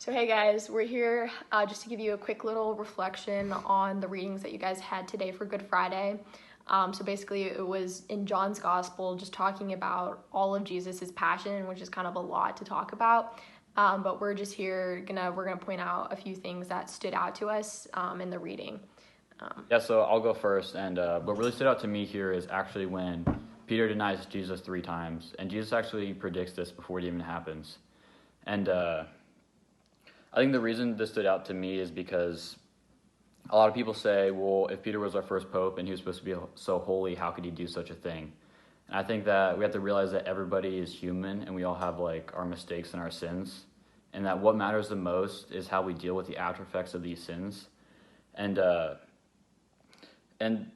So hey guys, we're here just to give you a quick little reflection on the readings that you guys had today for Good Friday. So basically it was in John's Gospel, just talking about all of Jesus's passion, which is kind of a lot to talk about. But we're just here we're gonna point out a few things that stood out to us in the reading. So I'll go first, and what really stood out to me here is actually when Peter denies Jesus 3 times, and Jesus actually predicts this before it even happens. And I think the reason this stood out to me is because a lot of people say, well, if Peter was our first pope and he was supposed to be so holy, how could he do such a thing? And I think that we have to realize that everybody is human and we all have like our mistakes and our sins, and that what matters the most is how we deal with the after effects of these sins. And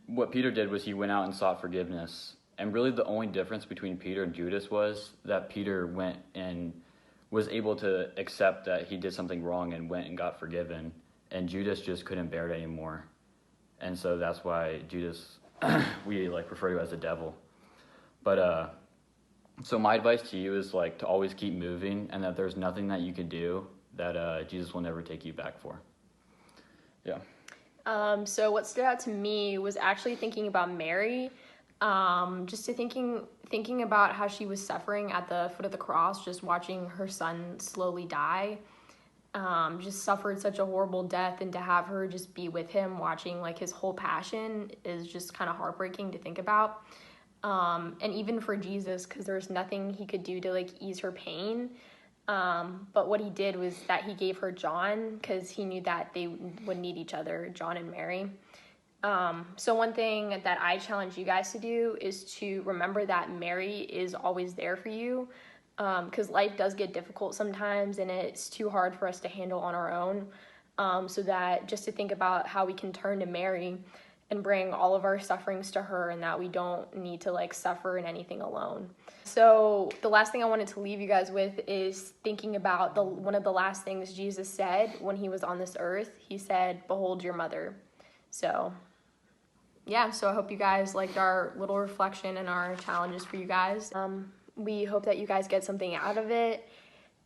what Peter did was he went out and sought forgiveness. And really the only difference between Peter and Judas was that Peter went and was able to accept that he did something wrong and went and got forgiven. And Judas just couldn't bear it anymore. And so that's why Judas, we refer to as the devil. But so my advice to you is to always keep moving, and that there's nothing that you can do that Jesus will never take you back for. Yeah. So what stood out to me was actually thinking about Mary, just thinking about how she was suffering at the foot of the cross, just watching her son slowly die, just suffered such a horrible death, and to have her just be with him watching his whole passion is just kind of heartbreaking to think about. And even for Jesus, because there was nothing he could do to ease her pain. But what he did was that he gave her John, because he knew that they would need each other, John and Mary. So one thing that I challenge you guys to do is to remember that Mary is always there for you, because life does get difficult sometimes and it's too hard for us to handle on our own. So that just to think about how we can turn to Mary and bring all of our sufferings to her, and that we don't need to suffer in anything alone. So the last thing I wanted to leave you guys with is thinking about one of the last things Jesus said when he was on this earth. He said, "Behold your mother." So yeah, so I hope you guys liked our little reflection and our challenges for you guys. We hope that you guys get something out of it.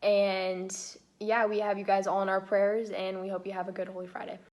And yeah, we have you guys all in our prayers, and we hope you have a good Holy Friday.